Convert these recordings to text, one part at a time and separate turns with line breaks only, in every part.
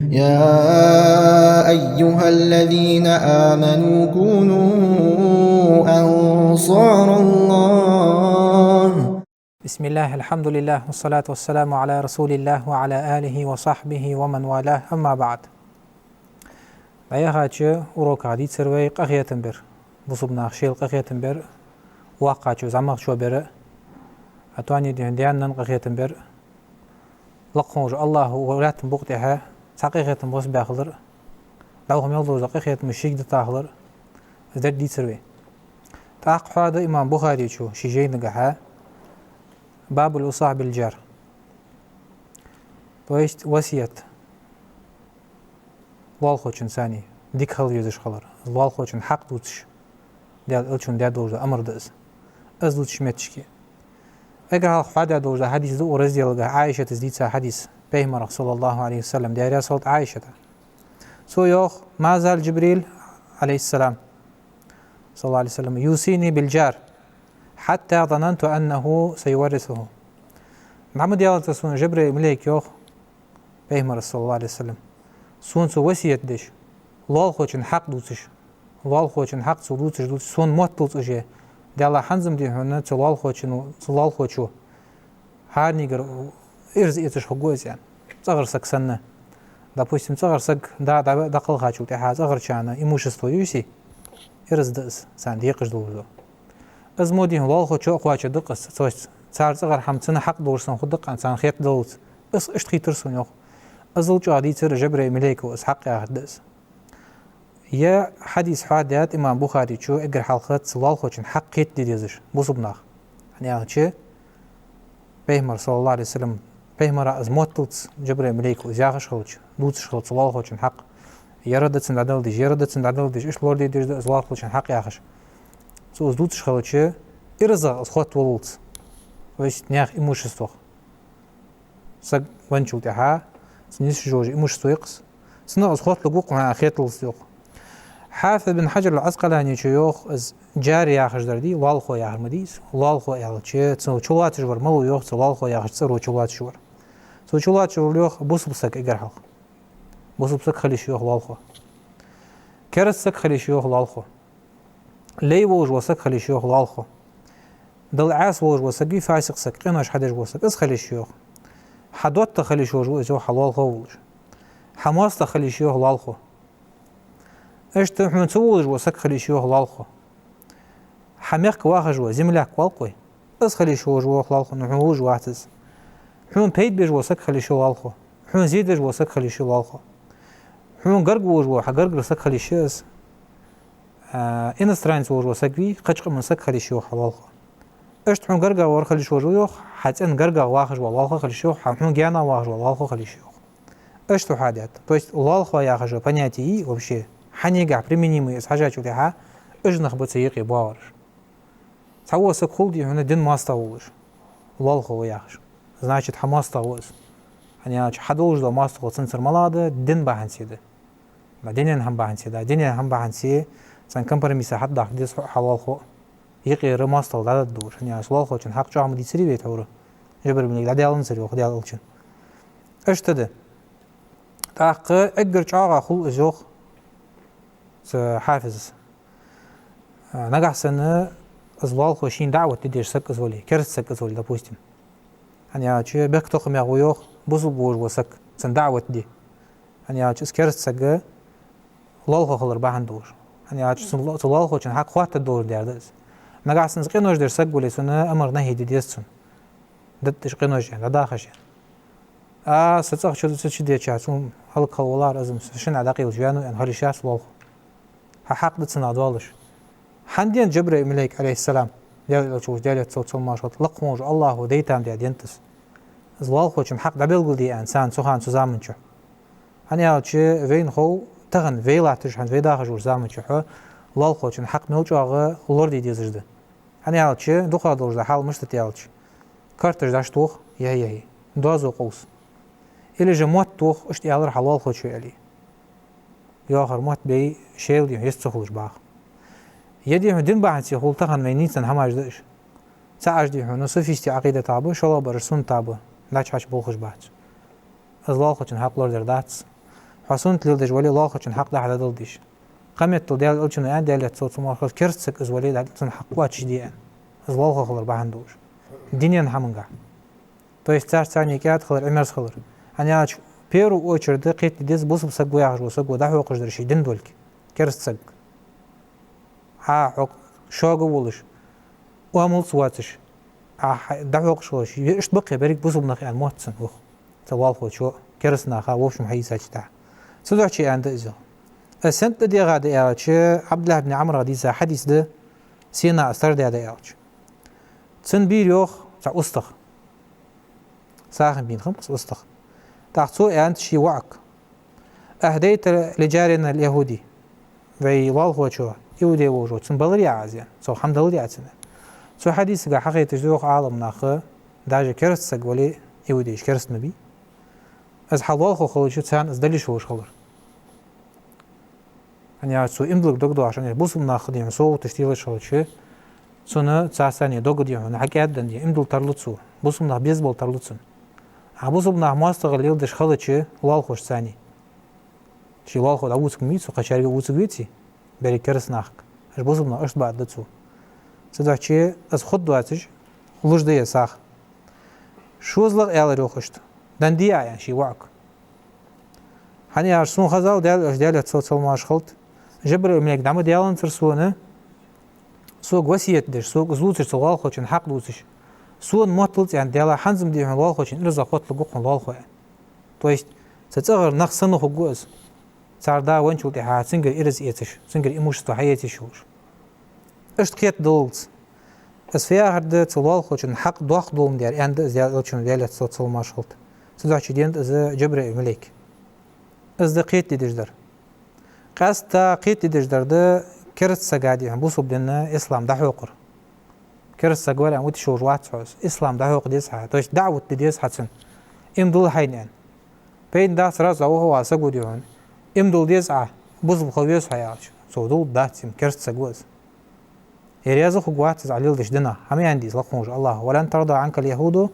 يا أيها الذين آمنوا كونوا أنصار الله.
بسم الله الحمد لله والصلاة والسلام على رسول الله وعلى آله وصحبه ومن والاه أما بعد. بيهاتش وروك عديد سروي قخيتن بر بصبنا خشيل قخيتن بر واقعش زعمق شو بر أتواني ديان قخيتن بر لقوج الله ولاتن بوقتها ساقيتن بوس باخلر لوهم يلدو زقيتن مشيك دتاخلر زد دي سروي تاق هذا إمام بخاري شو شيجين نجحه باب الوصاء بالجار تويشت وصية والخوشن ثاني ديك خل يزش خلر والخوشن حق دوتش ديال الشون ديال دوزا أمر دز أز دوتش متشكي أجر هالخفاده دوزا حديث دو رزي لقى عائشة تزديدها حديث بيهمر صلى الله عليه وسلم ديال صوت عائشة سو يوخ ما زال جبريل عليه السلام صلى الله عليه وسلم يوصيني بالجار حتى ظننت أنه سيورثه. محمد يالله سون جبريل مليك يوخ بيهمر صلى الله عليه وسلم سون سو وصية دش لال خوشن حق دوتش لال خوشن حق سو دوتش سون موت دوتش ديالا حنزم دي هنا تلال خوشن تلال خوشو هارنيجر إرز إتش حقوز يعني صغر سكسنة допустим صغر سك دا دقل خاشو تحا صغر شانا имущество يوسي إرز دس سان ديقش دوزو از مودي لال خوشو قواش دقس توش صار صغر حمتنا حق دورسن خد دق انسان خيط دوت بس اشتخي ترسون يوخ ازل جادي تر جبريل مليكو اس حق يحدث يا حديث حادث امام بخاري شو اجر حلقه لال خوشن حق كيت ديزش بوصبنا يعني شي بيهمر صلى الله عليه وسلم بيهمر از موتلت جبريل مليكو زاغش خلش دوتش خلص لال خوشن حق يردت سندل دي يردت سندل دي اش لور دي ديز لال خوشن حق ياخش سو دوتش خلش إرزا أسخوت ولولت ويش نياخ имущество سج وانشو تها سنيش جوج имущество يقص سنا أسخوت لقوق مع خيط السيوق حافظ بن حجر العسقلاني شيوخ از جاري ياخش دردي والخو ياخر مديس والخو يالشي تسو چولات جور ملو يوخ تسو والخو ياخش تسو چولات جور تسو چولات جور يوخ بوسبسك إجر حق بوسبسك خليش يوخ والخو كرسك خليش يوخ والخو لي ووج وسك خليش يوخ والخو دل عاس ووج وسقي فاسق سق قناش حدش وسق اس خلي شيوخ حدوت خلي شوج وجو حلال خوج حماس خلي شيوخ لالخو اش تحمن سوج وسق خلي شيوخ لالخو حميق واخج وزملاك والقوي اس خلي شوج لالخو نحوج واتز حون بيد بيج وسق خلي شو لالخو حون زيد بيج وسق خلي شو لالخو حون قرق ووج وحقرق سق خلي شيس انسترانس ووج وسقي قشق من سق خلي شيوخ لالخو اش تحون قرقا ورخلي شو جويوخ حتى قرقا واخج والله خلي شو حون جانا واخج والله خلي شو اش تو حادث то есть الله яхаж понятие вообще حنيقع применимые с حاجات لها اجنخ بتصيق باور سوا سكولدي هنا دين ماستاولش الله яхаж значит хамастаулс они حدولج до мастаул центр малада дин бахансиде мадинен хам бахансиде динен хам баханси сан компромисса حد داخل حلال يقي رماستل لا الدور يعني أصلاً خوشن حق جامع دي سري بيت هورا جبر مني لا ديالن سري وخدي على الشن إيش تده تاق أجر جاغا خل أجوخ حافظ نجح سنة أصلاً خوشين دعوة تدير سك أزولي كرت سك أزولي دبوستين يعني أشي بكتوخ ميغويوخ بوزو بوج وسك سن دعوة دي يعني أشي كرت سك لالخو خلر باهن دور يعني أشي صلال خوشن حق خوات الدور ديردز نقعسن قينوش در سق ولي سنة أمر نهي دي ديستون دتش قينوش يعني داخش يعني ستاخ شو تشدي تشاتون هلك خولار أزم شن عداقيل جوانو يعني هالي شاس والله حق دتسنا دوالش حندين جبريل ملك عليه السلام ديال تشوف ديال تصوت ما شاء لقموج الله وديتام دي دينتس زوال خوشم حق دبل دي إنسان سخان سزامن شو هني هالشي فين خو تغن فيلا تشحن في داخل جور زامن شو لال خوشم حق ملجأ لوردي ديزجده هني هالشي دخل دوز حال مش تتيالش كارتر داش توخ يهي دوازو قوس إلى جموت توخ اشتيالر حلال خوشي علي ياخر موت بي شيل دي يستخلج باخ يدي هدين بعد سيقول تخن مينيتن هماش داش ساعش دي هنا صفيستي عقيدة تابو شلا برسون تابو لاش حاش بولخش بعد از لال خوشن حق لور درداتس حسون تلدش ولي الله خشن حق ده حدا دلديش قمت ديال ألشنو أن ديال تصوت ما خلاص كرسك إز ولي ده تن حق واتش دي أن إز الله خلر بعندوش الدنيا نحمنجا то есть царь не кят خلر عمرس خلر أنا أش بيرو أوشرد قيت ديز بوس بسقوا يعجو سقوا ده حقوق جدرشي دين دولك كرس سق ها حق شاقو ولش وامل صواتش ده حقوق شوش يشت بقي بريك بوس بنخي الموتسن وخ توال خو شو كرسنا خا وش محيسات تاع صدق شيء عند إذا السنت دي غادي يالش عبد الله بن عمرو غادي حديث ده سينا أستر دي غادي يالش تسن بيريوخ تاع أستخ ساخن بين خمس أستخ تاعتو أنت شي وعك أهديت لجارنا اليهودي في والله شو يهودي وجود تسن بلري عازيان سو حمد الله عتنا سو حديث قا حقيقة تجدوخ عالم ناخ داجة كرست سقولي يهوديش كرست نبي از حلال خو خلوش تسان از دليش وش خبر يعني سو إمدلك دقدو عشان يبصم ناخدين سو تشتيل شلش سونا تساساني دقدي هنا حكي عدن دي إمدل ترلتسو بصم ناخ بيزبول ترلتسن عبصم ناخ ماستغل يلدش خلش لال خوش ثاني شي لال خو دعوتك ميتسو قشاري ووتك بيتي بري كرس ناخك اش بصم ناخ اشت بعد دتسو صدق شي از خد دواتش لوش دي ساخ شو زلق يالري وخشت دنديا يعني شي وعك هني عرسون خزال ديال تصل ماش خلط جبر ملك دعم ديالن ترسونه سوق وسيت دش سوق زوتش صوال خوشن حق دوتش سون موتلت يعني ديالا حنزم دي والله خوشن رزق خط لقوق الله خو то есть تتصغر نخسن خو جوز صاردا وين شو تي سنجر إرز إيتش سنجر إموشتو حياتي شوش اشتقيت دولت بس فيها هرد صوال خوشن حق دوخ دوم ديال عند زيادة شنو ديال تصل ماش خلط صدق شي ديند از جبر ملك از قيت ديجدر قاستا قيت ديجدر ده كرت سجادي هم بوصب دنا إسلام ده حقر كرت سجوال عم وتشو روات عوز إسلام ده حق ديس حا توش دعوة ديس حسن إمدول حينان بين ده سراز أو هو سجود يهون إمدول ديس بوصب خليس حياش سودول داتم كرت سجوز يريازو خجوات عليل دش دنا هم عندي لقموج الله ولن ترضى عنك اليهود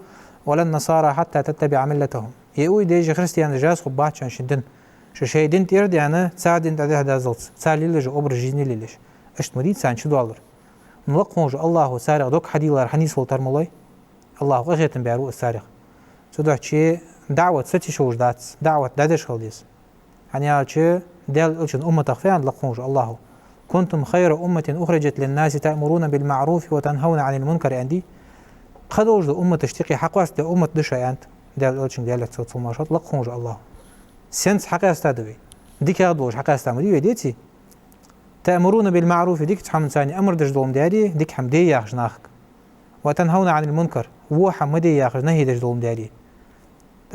ولا النصارى حتى تتبع ملتهم يقول ديجي خريستيان جاز خبات شان شدن شيء دين تيرد يعني تساعد انت هذا زلت تسالي ليش اوبر جيني ليش اشت مديد سان شو دولار نلقموج الله سارق دوك حديلار حنيس ولتر ملاي الله غيتن بيرو السارق سودو شيء دعوه ستي شوج دات دعوه دادش خليس يعني شيء ديال الشن امه تخفيان لقموج الله كنتم خير امه اخرجت للناس تأمرون بالمعروف وتنهون عن المنكر عندي خدوج أمة تشتقي حق واس أمة دشة أنت ديال أولشين ديال تصل ماشات لقخونج الله سنس حق استدوي ديك هادوش حق استعملي وديتي تأمرون بالمعروف ديك تحمل ثاني أمر دش دوم داري ديك حمدي ياخش ناخك وتنهون عن المنكر هو حمدي ياخش نهي دش دوم داري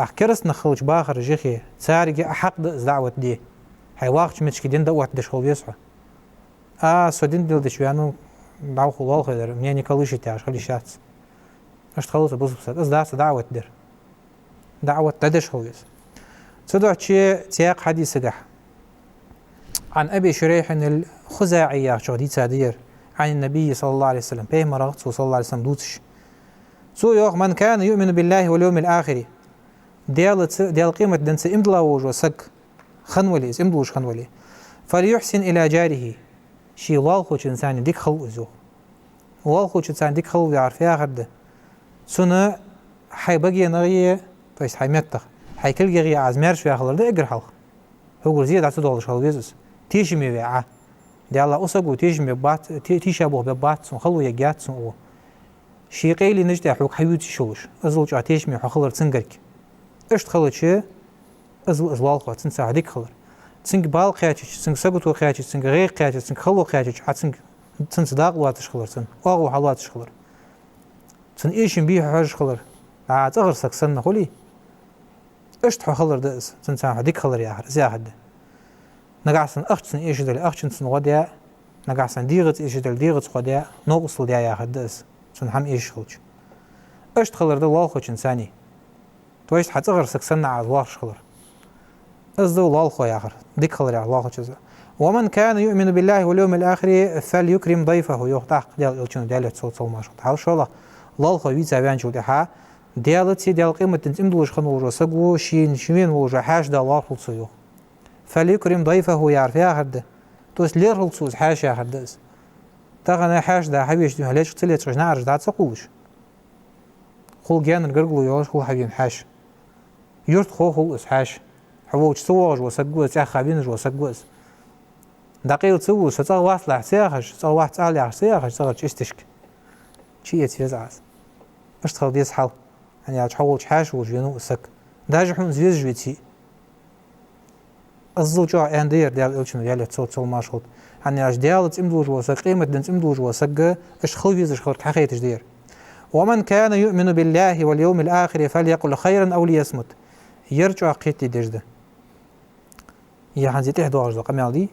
أحكرس نخلج باخر جيخي سارق حق دعوة دي هاي واخش متشكي دين دوت دش خل يسحى سودين دل دش بيانو دعو خلال خير مني نكليش تاعش خلي شات أشت خلص بس داس دعوة در دعوة تدش خويس صدق شيء سياق حديث سجح عن أبي شريح الخزاعي شو حديث سادير عن النبي صلى الله عليه وسلم به مرات صلى الله عليه وسلم دوتش سو يوخ من كان يؤمن بالله واليوم الآخر ديال قيمة دنس إمدلا وجو سك خنولي إمدلوش خنولي فليحسن إلى جاره شي والخوش إنسان ديك خلو إزو والخوش إنسان ديك خلو يعرفها غرده سنة حي بقي نغية تويس حي متخ حي كل جغية عزمير شوية خلر ده إقر حلق هو زيادة عتو دولش خلو يزس تيش ميوعة دي الله أسقو تيش ميبات تيش أبوه ببات سن خلو يجات سن أوه شي قيلي نجد حلق حيوتي شوش أزلوش عتيش ميوحو خلر تسنقرك إشت خلر شي أزلال خلر تنسا عديك خلر تسنق بال قياتش تسنق سقطو قياتش تسنق غير قياتش تسنق خلو قياتش عتسنق تنصداق واتش خلر تسن واغو حلواتش خلر تن إيش بيه حاج خلر تغر سكسن خلي إيش خلر دأس تن سامح ديك خلر يا حر زاهد نقعسن أختن إيش دل أختن تن غداء نقعسن ديغت إيش دل ديغت غداء نقصل ديا يا حد دأس تن هم إيش خلج إيش خلر ده الله خوش إنساني تويش حتغر سكسن على الله خلر أزدو الله خو يا حر ديك خلر يا الله خوش ومن كان يؤمن بالله واليوم الآخر فليكرم ضيفه يختاق ديال الشون ديال تصوت ما شاء الله شاء الله الله خوي تابعين شو ده ديالتي ديال قيمة تنتمدوش خنوجو سقو شين شوين وجو حاج دا الله خلصيو فليكرم ضيفه يعرف يا خرده توس لير هلصوز حاش يا خردس تاغنا حاش دا حبيش دي هلاش تليت رجنا عرج دات سقوش خول جان القرقلو يوش خول حبين حاش يرت خو اس حاش حووش سواج وسقوس يا خابينج وسقوس دقيقة سوو ستغ واصلح سياخش ستغ واحد سالي سياخش ستغ تشتشك شي يتفزعز اشتغل ديس حال يعني تحول حاش وجينو السك داجحون زيز جويتي الزوجة اندير ديال الشنو ديال تصوت ماشوط يعني اش ديال تمدوج وسق قيمة دن تمدوج وسق اش خلويز اش خلق حقيقة تجدير ومن كان يؤمن بالله واليوم الآخر فليقل خيرا أو ليصمت يرجع قيتي دجده يعني تحدو عرض قمال دي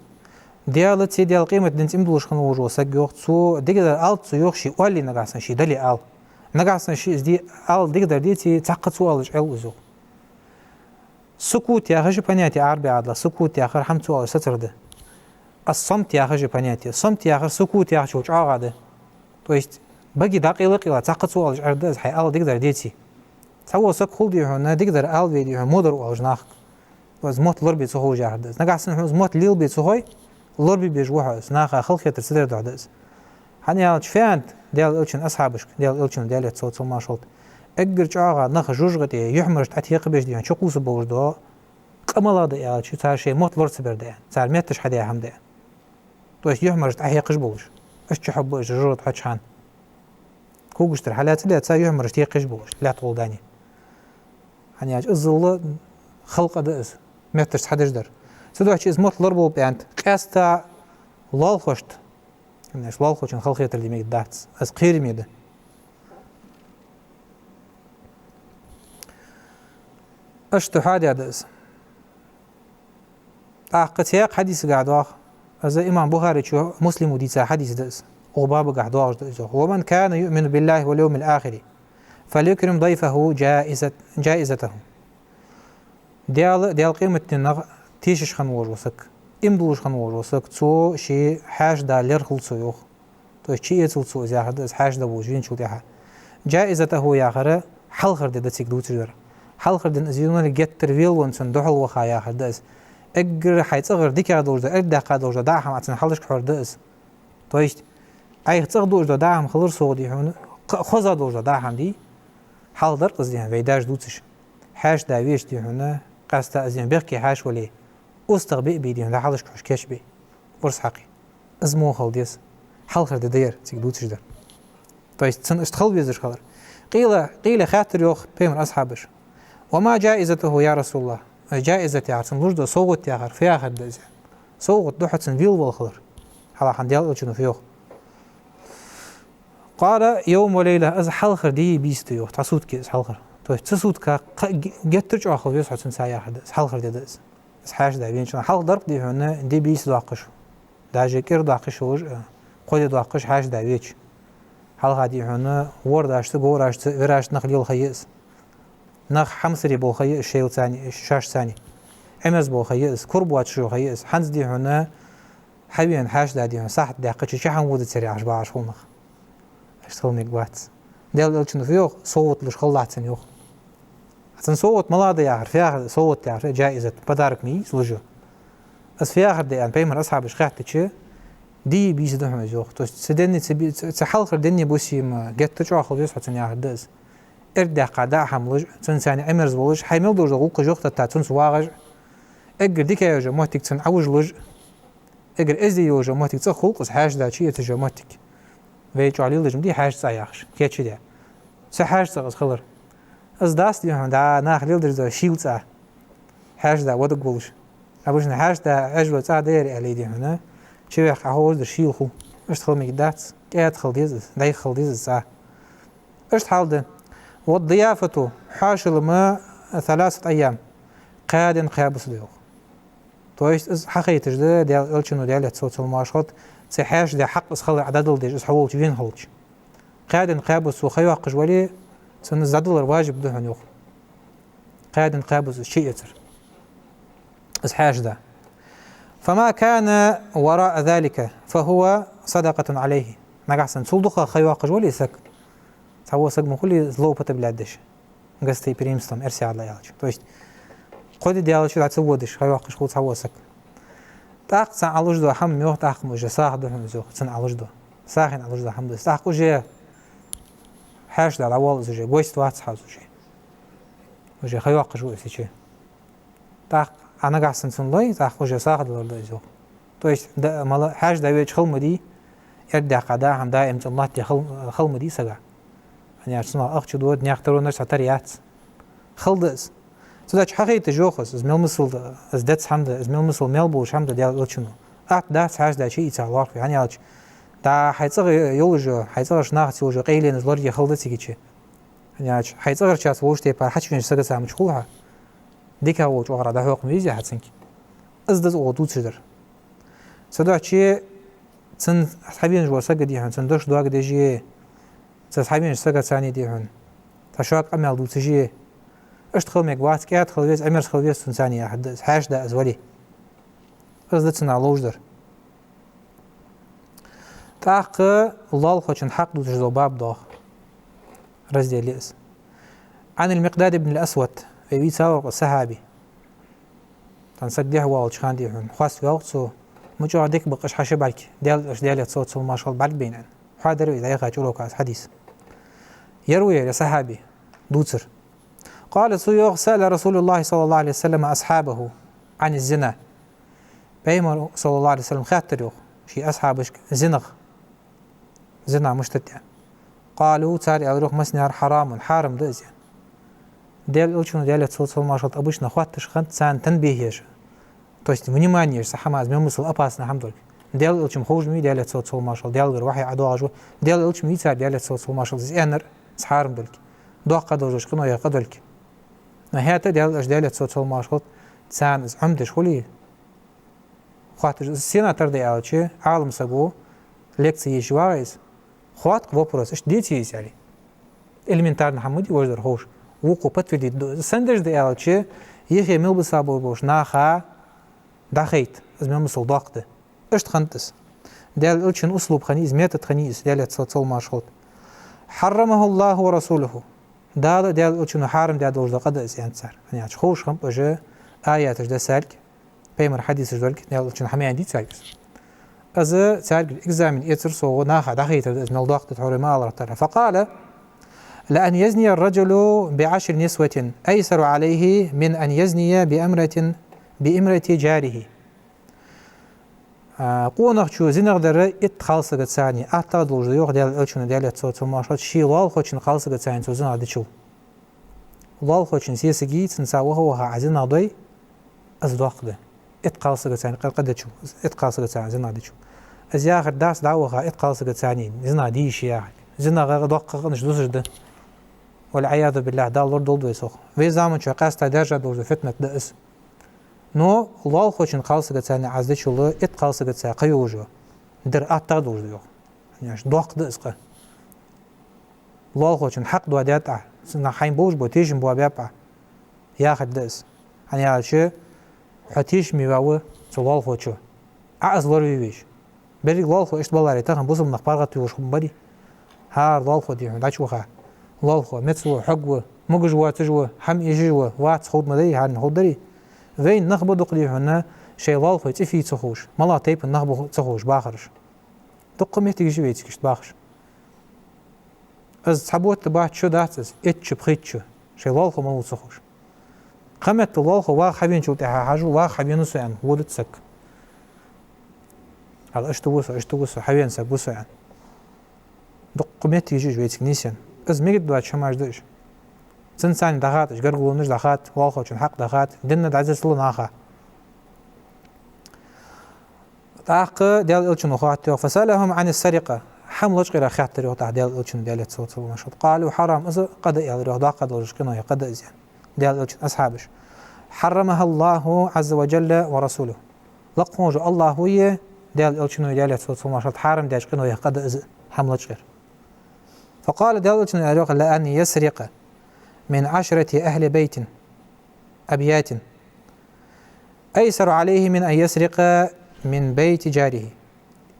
ديال تي ديال قيمة دن تمدوج خلوج وسق يوخ تسو ديقدر آل تسو يوخ شي ولي نقعسن شي دلي آل نقعسن شي دي آل ديقدر ديتي تعقد سوالج علوزو سكوت يا خجي понятие عربي عدلا سكوت يا خر حمتو سترده الصمت يا خجي понятие صمت يا خر سكوت يا خجي عاده то есть باقي دقيقة قيلة تعقد سوالج عردز حي آل ديقدر ديتي تسوى سك خل دي هنا ديقدر آل فيديو هنا مودر والج ناخ وزموت لربي تسوهو جاردز نقعسن هنا زموت ليل بي تسوهوي لربي بيجوحو ناخا خلق يترسدر دعدز هني فانت ديال الشن أصحابش ديال الشن ديال تصوت ما شوط اگر جاغا نخ جوجغتي يحمرش اتيق بيش ديان شقوس بوردو قملا دي يا شي تاشي موت لورس برده صار ميتش حدا حمده توش يحمرش احيقش بوش اش تحب جرورت حچان كوغشتر حالات لا تا يحمرش تيقش بوش لا طول داني يعني الظل خلق داس ميتش حدا جدر سدو شي موت لربو بيانت قاستا لال خوشت ناش لال خوشن خلقيت اللي ميد دات از قير ميده اشتو حادي عدس قتياق حديث قاعد واخ از امام بخاري شو مسلم وديتا حديث دس وباب قاعد واخ ومن كان يؤمن بالله واليوم الاخر فليكرم ضيفه جائزته ديال قيمة النغ تيشش خنور وسك امدوش خنور وسك تو شي حاج دا لير خلصو يوخ تو شي يتلصو زي حدث حاج دا بوجين شو ديها جائزته يا خره حل خرد دا تيك دوتر حل خردن ازيدون الجت ترفيل ونسن دوحل وخايا خردس اجر حيتصغر ديكا دوجدا اردا قادوجدا داهم عتن حلش خردس تويست اي تصغدوجدا داهم خلر سودي هون خوزا دوجدا داهم دي حل در قزيان ويداش دوتش حاش داويش دي هنا قاستا ازيان بيركي حاش ولي استغبي بيدي هنا حلش كش بي ورس حقي ازمو خلديس حل خرد دير تيك دوتش در تويست سن اشتخل بيزر خلر قيل خاطر يوخ بيمر اصحابش وما جائزته يا رسول الله جائزة عرسن لوجد صوت يا غر فيها خد صوت دوحتن فيل والخضر على حنديال وجنو فيوخ قال يوم وليلة از حلخر دي بيستيو تصوت كيس حلخر تو تصوت كا جترج اخو بيس حسن سايا خد حلخر دي دس اس حاج دا بين شنو حلق ضرب دي هنا دي بيس داقش دا جكر داقش وج قود داقش حاج دا بيش حلقه دي هنا ورداشت غوراشت وراشت نخليل خيس نخ حمسري بو خي الشيء ثاني شاش ثاني امز بو خيس كربوات شو خيس حنز دي هنا حبيان حاش دادي هنا صح دقيقه شي حنود سريع 14 نخ اشتغل ميقوات ديال الشنو فيو صوت لش خلعتن يوخ حتى صوت ملاده يا اخر فيها صوت يا جائزه بدارك مي سلجو اس فيها اخر دي ان بيمر اصحاب شخاتتش دي بيزدهم يوخ تو سدني تحلق الدنيا بوسي ما جت تشاخل بيس حتى يا دز اردا قادا حملج تنساني امرز بولج حيمل دوج قوق جوخت تا تنس واغج اجر ديك يا جماعتك تن عوج لج اجر ازي يا جماعتك تخلق حاج دا شي تجمعتك ويج علي لجم دي حاج صايخش كيتش دي سحاج صغز خلر از داست يا دا ناخليل درز شيلصا حاج دا ود قولش ابوش حاج دا اجو تا دير علي دي هنا شيخ اهو در شيلخو اشتغل مقدات قاعد خلديز داي خلديز ساعه اشتحال والضيافة حاشل ما 3 أيام قاد قابس ديوخ تويست از حقيقة جدا ديال الشنو ديال تصوت الماشط سحاش دي حق اسخل عدد ديج اسحول تبين هولج قاد قابس وخيوا قجولي سن زادل واجب ده يوخ قاد قابس شيء يتر اسحاش ده فما كان وراء ذلك فهو صدقة عليه نقعسن صلدخ خيوا قجولي سك هو سق كل زلوبة بلادش قصتي بريمستم ارسي على يالج تويست خود ديال شو تعودش خي واقش خود حوسك تاق سان علوش دو هم ميو تاق مش ساخ دو هم زو سان علوش دو ساخن علوش دو هم دو تاق وجه حاش دال اول زوجه گوشت وات حاز زوجه وجه خي واقش و سيچه تاق انا قاسن سن لي تاق وجه ساخ دو زو то есть مال حاش دا ويج خلمدي يرد قدا هم دائم الله خلمدي سغا يعني اسمع اخ دو نيخترو نش تريات خلدس zodat je حقيقة جوخس از ميل مسل از دتس حمد از ميل مسل ميل بوش حمد ديال الشنو داس حاج دا شيء يتعلق يعني هاج دا حيصغ يولجو حيصغ شناخت يولجو قيلين زلور يخلدتي كيتشي يعني هاج حيصغ شاس ووش تي بار حتش فين سغا سام شخوها ديكا ووج وغرا دا حق ميزي حتسنك از دز او دوت شدر zodat je سن حبين جو سغ دي هان سن دوش دوغ دي جي حبين سغا ثاني دي هان تشاق امل دوت جي اشتغل مقوات كات خلويز عمر خلويز ثانية أحد حاش دا أزولي قصدتنا لوجدر تاق الله خوشن حق دو تجزو باب داخ رزدي ليس عن المقداد بن الأسود في بيت ساوق السحابي تنسك ديه والش خان ديهن خواست وقت سو مجوع ديك بقش حاشي بالك ديال اش ديال صوت سو ما شاء الله بالك بينان حاضر إذا يخاج ولوكاس حديث يروي لصحابي دوتر قال سيوغ سأل رسول الله صلى الله عليه وسلم أصحابه عن الزنا بيمر صلى الله عليه وسلم خاطر يوغ شي أصحابش زنا مشتتع قالوا تاري أروح مسنار حرام حارم دزيان ديال ألشون ديال تصوت ما شاء الله أبوشنا خواتش خنت سان تنبيهيش то есть внимание сахама аз мемусл опасно хамдоль дел илчим хоуж ми дел تصوت ما شاء الله ديال وحي عدو عجو ديال إلشم يتار ديال تصوت ما شاء الله زيانر سحارم دولك دو قدوجش قنو يقدولك نهاية ديال اش ديال تصوت ما شاء الله سان عمدش خولي خاطر سيناتور ديالچه عالم سبو лекции جوايز خاطر вопрос اش ديتي يعني элементарно хамуди وجدر хоуш وقو подтвердить сендеш дيالچه يخي مل بسابو بوش ناخا دخيت از ممسل ضاقته اش تخنتس ديال الچن اسلوب خنيز ميتد خنيز ديال تصوت ما شاء الله حرمه الله ورسوله ديال الچن حرم ديال دوز قد يعني صار يعني خوش خم بجه آيات ده سالك بيمر حديث جدولك ديال الچن حمي عندي سالك از سالك اكزامين يتر سو ناخا دخيت از مل ضاقته حرمه الله تعالى فقال لأن يزني الرجل ب10 نسوة أيسر عليه من أن يزني بإمرة جاره قونق شو زنق در ات خالصة ثاني أعتقد لوجد يوق ديال الچون ديال تصوت ماشات شي لال خوشن خالصة ثاني توزن عدشو لال خوشن سيسجي تنساوه هو عزين عضي أزداق ده ات خالصة ثاني قد شو ات خالصة ثاني زن عدشو از ياخر داس دعوه ات خالصة ثاني زن عديش يا زن غير دقق نش دوسش ده والعياذ بالله دا لور دول دويسوخ في زمان شو قاستا درجة دوز فتنة دأس نو الله خوشن خالصة ثاني عزدش الله ات خالصة ثاني قيوجو در أعتقد دوز يوخ يعني دوق دأس قه الله خوشن حق دو ديات سنا حين بوش بو تيجن بو بيبع ياخد دأس يعني هذا شيء حتيش ميواوه الله خوشو عز لور بيش بري الله خوش بالله تاخن بوسم نخبارات يوش بري هار الله خو دي داش وخا الله خو متسو حقو مجوا تجوا حم يجوا وات خود مدي هان خودري وين نخبض قلي هنا شي الله خو تفي تخوش ملا تيب نخبض تخوش باخرش دق ميتي جويتكش باخش از حبوت باح شو داتس اتش بخيتش شي الله خو مو تخوش قمت الله خو وا خبين شو حاجو وا خبين سان ولتسك على اشتوس حبين سبوس يعني دق ميتي جويتك نيسان از ميجد دوات شماش دش سنسان دخات اش قرقلونش دخات والخوشن حق دخات دنا دعزز لنا اخا تاق ديال الچن اخوات فسالهم عن السرقه حملش غير خاطر يقطع ديال الچن ديال تصوت مشط قالوا حرام از قد يا ضاق قد كنا قد ازين ديال الچن اصحابش حرمها الله عز وجل ورسوله لقوج الله هي ديال الچن ديال تصوت مشط حرام ديال كنا قد از حملش غير فقال دالة الأروق لأن يسرق من 10 أهل بيت أبيات أيسر عليه من أن يسرق من بيت جاره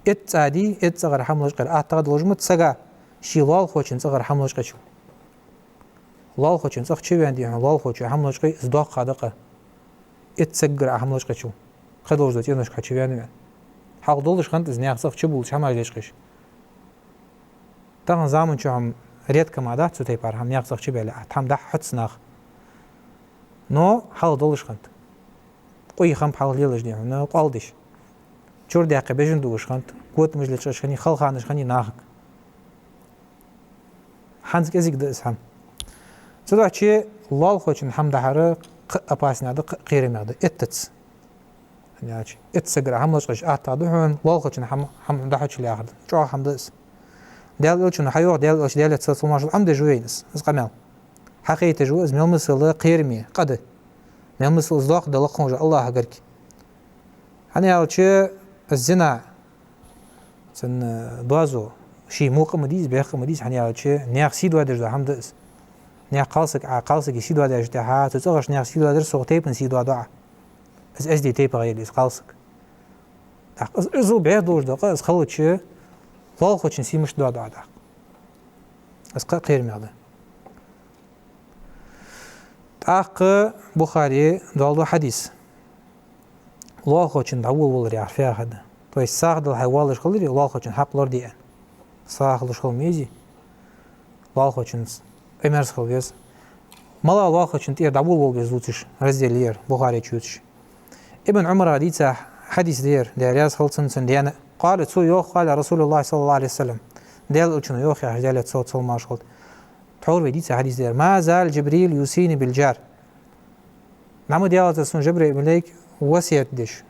اتسادي اتسغر حملش قر أعتقد لجمت سغا شي لال خوشن سغر حملش قشو لال خوشن سغ چه بيان ديان لال خوشن حملش قر ازداق خادقه اتسجر أحملش قشوا خدوش دوت ينوش قشوا يعني حق دولش خنت إز نياق صف شبول شما ليش قش تاخن زامن شو هم ريت كما ده تسوتي بار هم نياق صف شبيل هم ده حد سناخ نو حق دولش خنت قوي خم حق ليلش دي نو قالدش شور ده قبيجن دوش خنت قوت مجلس خني خل خانش خني ناخك حنز كزيك ده اسهم تدع شيء الله خوشن حمد حرق أباسنا ده قير ماده اتتس يعني اتسجر حملش قش أعتادوهن الله خوشن حم ده حش اللي آخر شو حمد اس دال إلشون حيوق دال إلش دال تصل ماشل عمد جوينس إز قمال حقيقة جو إز ميل مثل قيرمي قد ميل مثل إزلاق ده لقون جو الله هجرك يعني هذا شيء الزنا سن دوازو شيء موق مديز بيخ مديز يعني هذا شيء نياق سيد وادر ده حمد اس نياق قالسك سيد وادر جتها تزغش نياق سيد وادر سوق تيب سيد وادع اس دي تيب غير إز قالسك إزو بعيد دوش ده إز خلت شيء الله خوشن سي مش دوا دوا اس قير ماده تاق بخاري دالو حديث الله خوشن داول ول يعرفها هذا تو الساق دل حوالش خلري الله خوشن حق لور دي ساق لش خل ميزي الله خوشن امرس خليس مالا الله خوشن تير داول ول بزوتش رزيلير بخاري تشوتش ابن عمر حديث دير دياس خلصن سنديانه قالت سو يوخ قال رسول الله صلى الله عليه وسلم ديال ألشون يوخ يا حجالة صوت ماشغل تحور بديت حديث دير ما زال جبريل يوصيني بالجار نعم ديالة سون جبريل مليك وصيت دش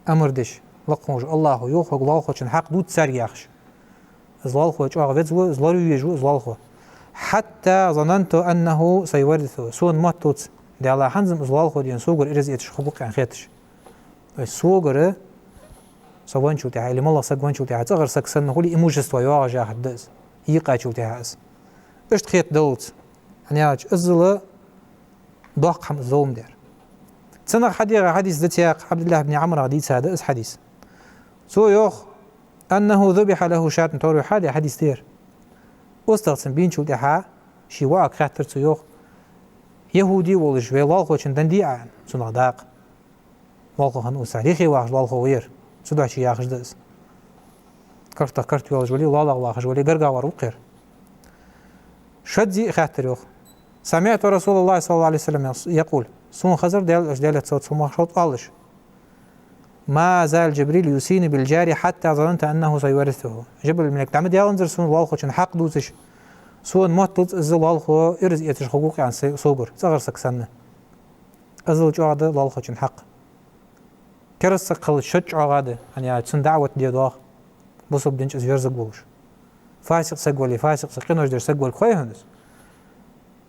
أمر دش لقوج الله يوخ الله خوشن حق دود سار ياخش زلال خوش أغفت زو زلال يجو زلال خو حتى ظننت أنه سيورثه سون ما توت ديالة حنزم زلال خو دين سوغر إرز يتش حقوق عن خيتش سوغر سوان شو تاعي لما الله سوان شو تاعي تغير سكسن هولي إيموجست وياه جاه حدث يقع شو تاعي إيش تخيط دولت يعني أج أزل ضاق حم الظلم دير تسنق حديث ذاتياق عبد الله بن عمرو حديث هذا إس حديث سو يوخ أنه ذبح له شاة توري حديث دير واستغسن بين شو تاعي شي واق خاطر سو يوخ يهودي ولا جوي والخو شندن ديعان سنق داق والخو هنو ساريخي واخ والخو وير سدع شيء ياخذ دس كرت يولج ولي الله واخذ ولي قرقا وروقير شدي خاطر يوخ سمعت رسول الله صلى الله عليه وسلم يقول سون خزر ديال صوت سون شوط قالش ما زال جبريل يوصيني بالجاري حتى ظننت انه سيورثه جبل الملك تعمد يا انظر سون الله خوشن حق دوتش سون موت ازل الله خو ارز يتش حقوق عن صوغر صغر سكسنه ازل جواد الله خوشن حق كرس قل شج عقاده يعني تسن دعوة ديدوخ بصب دنش زيرزق بوش فاسق سقولي فاسق سقينوش در سقول خوي هندس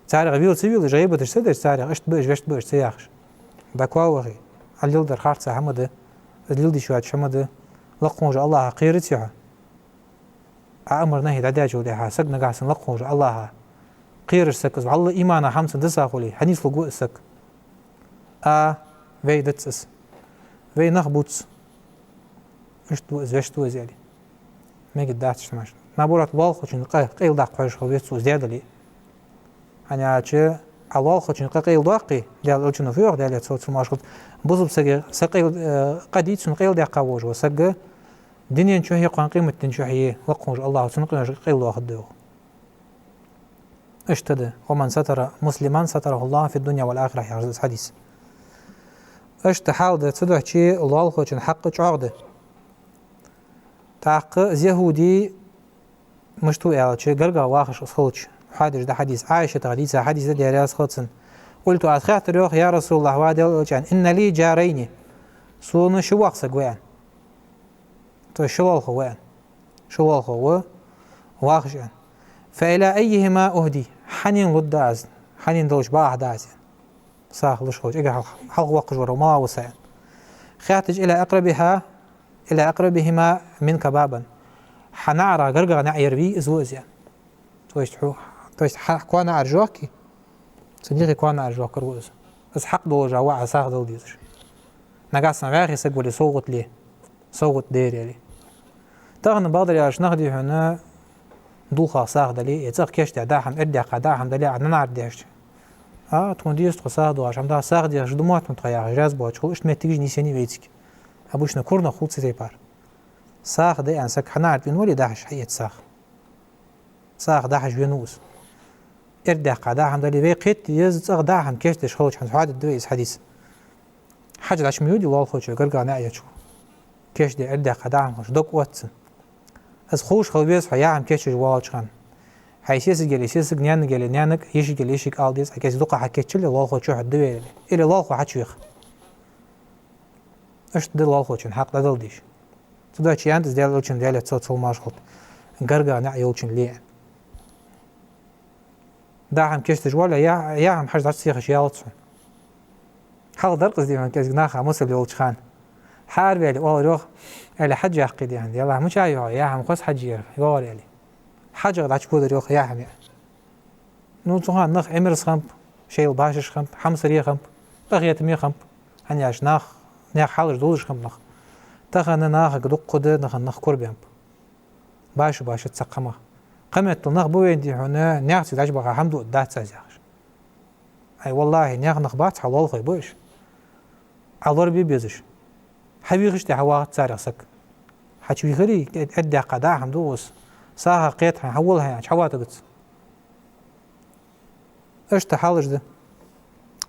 تاريخ بيول سيبيل جايبه تشتدر تاريخ اشت بيش سياخش دكوا وخي عليل در خارت حمده الليل دي شوات شمده لقوج الله قيرتها امر نهي دجاج ودها سقنا قاسن لقوج الله قير سكز والله ايمانه حمس دساخولي حديث لقو سك ويدتس وي نخبوتس اشتو زيادي ما قدرتش تماشي ما بورات الله خوشن قيل داق فاش خويت سو زياده لي انا اتش الله خوشن قيل داقي ديال الچنو فيور ديال صوت ماشغل بوزب سقيل قديت سن قيل داق وج وسق دنيا شو هي قان قيمه شو هي وقوج الله سنقل قيل واخد دو اشتد ومن ستر مسلما ستره الله في الدنيا والاخره يا حديث اشت حال تدع شيء الله خوشن حق عقده تعق يهودي مشتو على شيء قرقا واخش خلش حادث ده حديث عائشة حديث ده رياض خلصن قلت أتخيط ريوخ يا رسول الله وادي إن لي جارين سون شو واقصك وين تو شوال هو واخش يعني فإلى أيهما أهدي حنين للداز حنين دوش باح داز صاح لش خوش إجا حلق وقش ورما وسعين خاتج إلى أقربهما منك بابا حنعرى قرقا نعير بي إزوزيان تويش كوانا أرجوكي صديقي كوانا أرجوك روز بس حق دو جواع ساق دو ديزش نقاسنا غاخي سقولي صوت ديري لي تغن بادر ياش نغدي هنا دوخا ساق دلي يتساق كيش داحم إردي قداحم دلي عدنا نعرف ديش تكون ديست خساد واش عم دا ساغ دي جدمات متغير جاز باش خلص ما تيجي نيساني ويتك ابوش نكورنا خلص زي بار ساغ دي انسك حنعرف بين ولي داحش حيت ساغ داحش بينوس اردا قادا عم دلي في قيت يز صاغ داحم كيش دش خوش عن حواد الدويس حديث حاجه داش ميودي والله خوش قرقا نايتشو كيش دي اردا قادا عم خوش دوك واتسن از خوش خلبيس حيا عم كيش جواج خان حيسيس جليسيس نيان جلي نيانك يش جليشك الديس اكيس دوقا حكيتش لي والله خوش الدوي الى الله خو حتشيخ اش دل الله خوش حق دل ديش تداش يانت ديال لوچن ديال تصل ماشخط قرقا نايوچن لي داعم كيش تجوالا يا عم حاجة تصيخش يا لطفن حال درقز دي من كيس ناخا مسل يولش خان حارب يلي والله روح يلي حج يحقي دي عندي يلا مش عايو يا عم قص حج يقول يلي حاج غد عشكو در يوخ يا عم يعني نو تخان نخ امرس خمب شيل باشش خمب حمصريه خمب بغيت مي خمب هنياش ناخ حالش دولش خمب نخ تخن ناخ قدق قد نخ كربيم باش تسقمه قمت نخ بوين دي هنا ناخ تداش بقى حمدو دات سازاش اي والله ناخ نخبات حلال خي بوش علور بي بيزش حبيغش تي حواغت سارسك حتشوي غري ادي قدا حمدوس ساها قيتها حولها يعني حواته قص ايش تحالج ده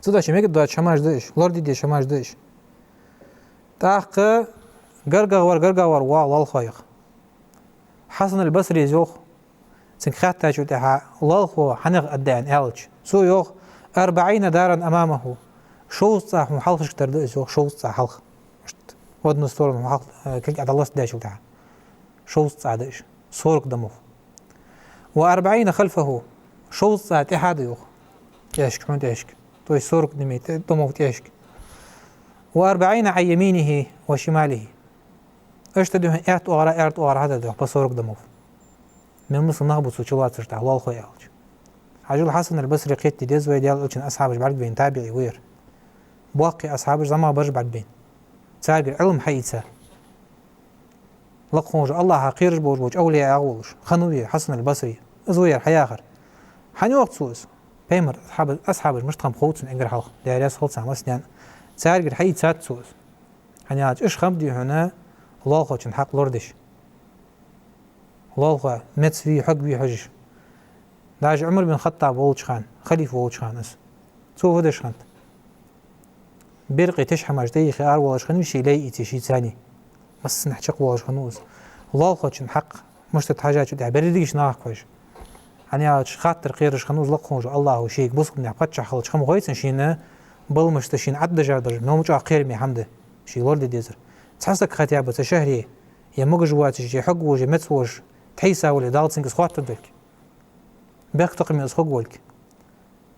تداش ميك دات شماش ديش لور دي شماش ديش تاق غرغور والله خيخ حسن البصري زوخ سنخاتا شو تها الله هو حنغ أدان ألج سو يوخ 40 دارا أمامه شو صح محلخش تردو يوخ شو صح حلخ ودن ستور محلخ كل عد الله سداش شو تها شو صح داش صورك دمه و40 خلفه شو صح تحاد يوخ تيشك حون تيشك توي صورك دميت دمه تيشك و40 عن يمينه وشماله اشتدوه اعت وغرا هذا ده بصورك دمه من مصر نهبط وشوات سرتع الله خوي أوج عجل حسن البصري قيت ديز ويديال أوجن أصحابش بعد بين تابعي وير باقي أصحابش زما برج بعد بين تاجر علم حيتسا لقونج الله حقيرج بوج أولياء أغولش خنوية حسن البصري زوير حياخر حني وقت سوس بيمر أصحابش مش تخم خوتن إنجر حلق داريس خلص عم سنان تاجر حيتسات سوس حني عاج إيش خمدي هنا الله خوتن حق لوردش الله متس في حق بي حج داج عمر بن الخطاب ولش خان خليفة ولش خان اس سو فدش خان برقي تشحم اجدي خيار ولش خان مشي لي تشي ثاني بس نحشق ولش خنوز الله خوتشن حق مش تحاجات دع برديش ناقش يعني خاطر قيرش خنوز لقونج الله شيك بوسق نحقتش خلش خم غويتن شينا بل مش تشين عد جادر نو مش قير مي حمده شي ولد ديزر تحسك خاتيابه شهري يا مجوات شي حق وجه متسوش تحيسا ولا دالسنج سخوات تدلك بيك تقمي اسخوق ولك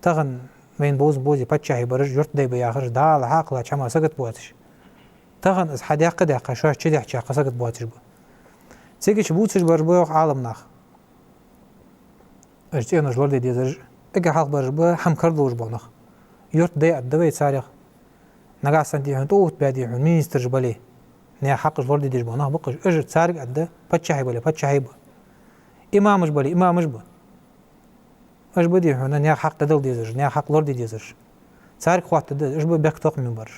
تغن وين بوزي باتشاهي برج جرت دي بياخر دال عاقلة شما سقط بواتش تغن از حد يقد يقا شاش تشدي حشا سقط بواتش بو تيجيش بوتش بربوخ عالم ناخ اجتي انا جلور دي زرج اجا حق بربو حم كردوش بونخ يرت دي ادوي تاريخ نقع سنتي هنتوت بادي مينستر جبلي نيا حق جلور دي بونخ بقش اجر تسارق اد باتشاهي بلي باتشاهي بو امام جبلي امام جبل اش بدي هنا نيا حق تدل ديزر نيا حق لور ديزر تاريخ خوات تدل اش بك توق من برج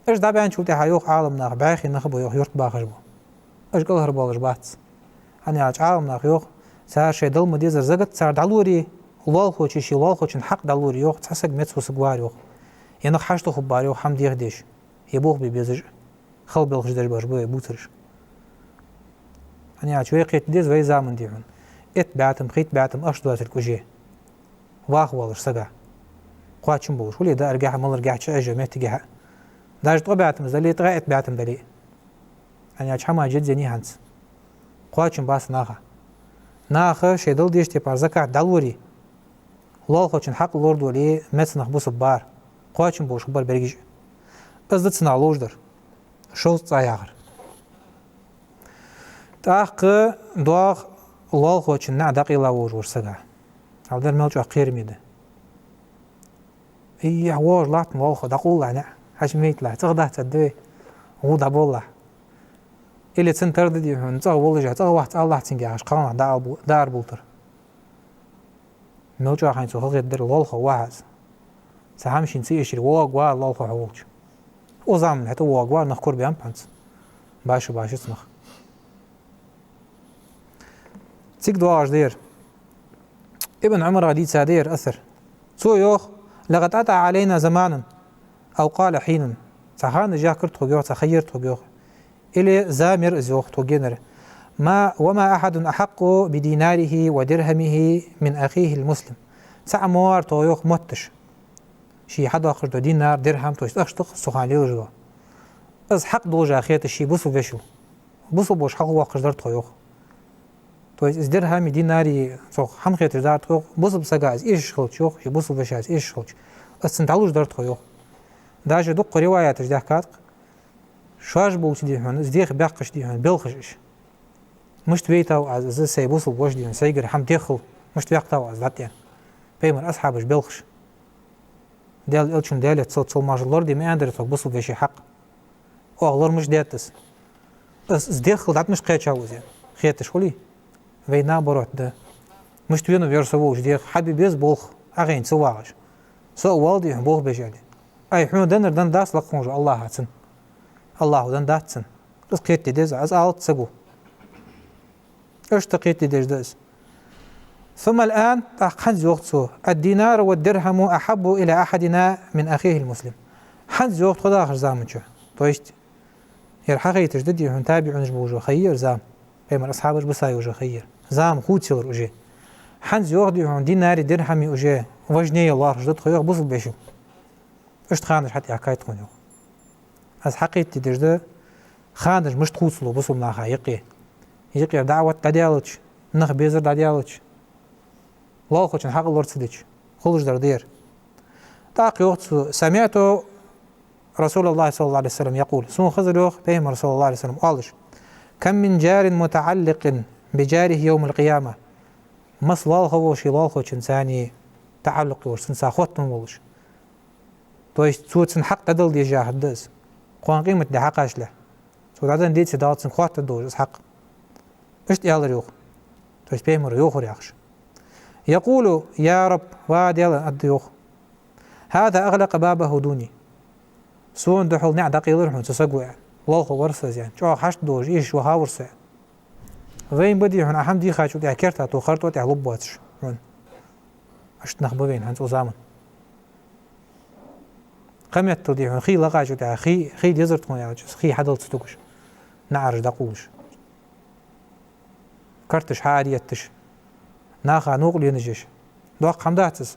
اش دابا نشوف تاع يوق عالم ناخ باخي نخبو يرت باخر بو اش قال هربالش بات انا اج عالم ناخ يوق صار شي دل مديزر زقت صار دالوري الله خوشي شي الله خوشن حق دالوري يوق تحسق متس وسقوار يوق ينق حاجتو خبار يوق حمد يخديش يبوغ بيبيزر خل بالخش در باش بو بوترش انا اج ويقيت ديز وي زامن ديهن ات بعتم خيت بعتم اشدوات الكوجي واخ والش سقع قواتشم بوش ولي دا ارجع مال رجع اجا ما تجي داج طبيعتم زلي طغيت بعتم دلي انا اج حما جد زني هانس قواتشم باس ناخ شيدل ديش تي بارزكا دالوري الله خوشن حق لورد ولي متنخ بوس بار قواتشم بوش خبر برجيج بس دتسنا لوجدر شو صايغر تاق دواغ الله خوشن نعدق إلا وجور سقع هذا ملجأ قير ميده إيه عوار لات مالخ دقول لعنة حشميت له تغده تدوي هو دبول له اللي تنتر دي هون تغ والله جه تغ واحد الله تنجاش قام دار بولتر ملجأ حين سوق يدر والخ واحد سهمش نسيش الواق الله خوش وزعم حتى واق نخكر بيان بانس باش اسمخ تيك دواج دير ابن عمر غديد سادير أثر سو يوخ لقد أتى علينا زمان أو قال حين سخان جاه كرت خوجوخ سخير خوجوخ إلي زامر زوخ توجينر ما وما أحد أحق بديناره ودرهمه من أخيه المسلم سعموار تويوخ متش شي حد آخر دو دينار درهم تويش أشتق سخان ليوجوا از حق دوجا أخيات الشي بوسو بشو بوسو بوش حق واقش در تويوخ تويش از درهم ديناري سوخ هم خيات در تويوخ بوسو بساقا از إيش خلط شوخ بوسو بشا از إيش خلط از سنتعلوش در تويوخ داجة دوق روايات جده كاتق شاش بوش ديهون از ديخ بيقش ديهون بيلخش مش بيتاو از سيبوسو بوش ديهون سيقر حم ديخل مش بيقتاو از ذاتيان بيمر أصحابش بيلخش ديال إلشون ديالي تصل ماجلور دي ما أندر بوسو بشي حق أغلور مش ديتس از ديخل دات مش قيتش عاوز يعني خيتش خلي وينا بروت ده مش تبينو بيرسووش ديخ حبي بيز بولخ أغين سواغش سو والدي بولخ بجالي أي حمو دنر دن داس لقونج الله هاتسن الله دن داتسن از قيت ديز از آلت سقو اشتقيت ديز داس ثم الآن حنز وقته الدينار والدرهم أحب إلى أحدنا من أخيه المسلم حنز وقت خدا آخر زامن شو تويشت يرحقي تجددي هن تابعون جبوجو خير زام بيمر أصحابش بسايوجو خير زام خود سور أجي حنز وقت هن دينار درهم أجي وجني الله رجدت خير بوصل بيشو اشت خانش حتى حكايت خونيو از حقيت تجد خانش مش تخوصلو بوصل ناخا يقي دعوة داديالوش نخ بيزر داديالوش الله خوشن حق الورد سديش خلوش در دير تاقي وقت سمعت رسول الله صلى الله عليه وسلم يقول سون خزر يوخ بهم رسول الله عليه وسلم قالش كم من جار متعلق بجاره يوم القيامة مس الله خوش الله خوش إنساني تعلق يورس إنسان خوتن ولش تويش سوتسن حق تدل دي جاه الدز قوان قيمة دي حقاش له سوت عدن ديت سدالتسن خوات تدوج حق اشت يالر يوخ تويش بهم يوخ رياخش يقول يا رب واديال الديوخ هذا أغلق بابه دوني سون دحول نع دقيق رحمة تسقوا يعني الله ورثة يعني شو حشت دوج إيش وهاورس يعني وين بدي هنا أهم دي خاشوا دي كرتها توخرت وتع لبواتش هون أشت نخبوين هنس وزامن قمت تودي هون خي لقاش وتع خي ديزرت هون يعني خي حدل تستوكش نعرج دقوش كرتش حاريتش ناخا نوقل ينجش دوق حمداتس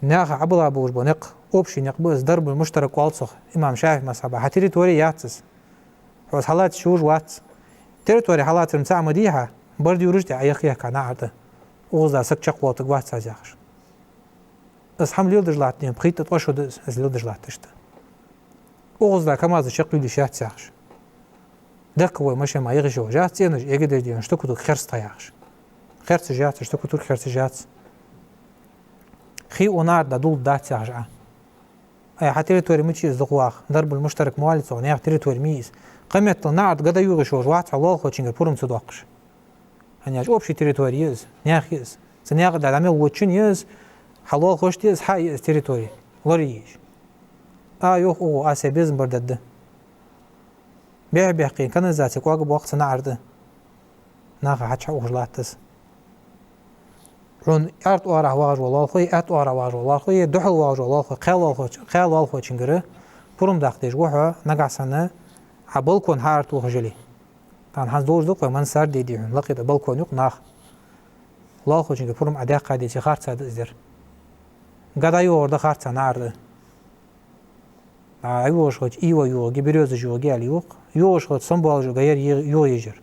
ناخا عبلا بوش بنق أوبشي نقبز ضرب المشترك والصخ إمام شافعي مصحبه حتيري توري ياتس حوز حالات شوج واتس تيري حالات المساعة مديحة بردي ورجتي عيقيها كناعدة وغزا سكشق والتق واتس عزيخش اس حم ليل دجلاتني بخيت تتوشو دز از ليل دجلاتشت وغزا كماز شق لي شات ساخش دك هو ماشي ما يغشو جات سينج يقدر دي نشتكو خرس تايخش خرس جات اشتكو تور خرس جات خي ونار دا دول دات ساخش أي حتى ميتشي زقواخ ضرب المشترك موالد صغني حتى ميز قمة النعد قد يوغشوش وات الله خوشينغ بورم صدقش هنياج أوبشي تريتوريز نياخيز سنياق دا عمل وتشن يز حلال خوشتيز حي تريتوري لوريش يوخ أو أسبيز بردد بيع قين كان ذاتك واقب وقت نعرض ناخ حتش وخلاتس رون ارت واره واج والله خوي ات واره واج والله خوي دحل واج والله خوي قال والله خوي چنگره پروم داختش وها نگاسنه بالكون هارت وخجلي تان هاز دوز دوق من سر ديدي لقيت بالكون يق ناخ الله خوي چنگره پروم ادا قادي چي خارت ساد ازر غدا يوردا خارت نارد ايوش خوي ايو يو گبريوز جو گال يوق يوش خوي سمبال جو غير يو يجر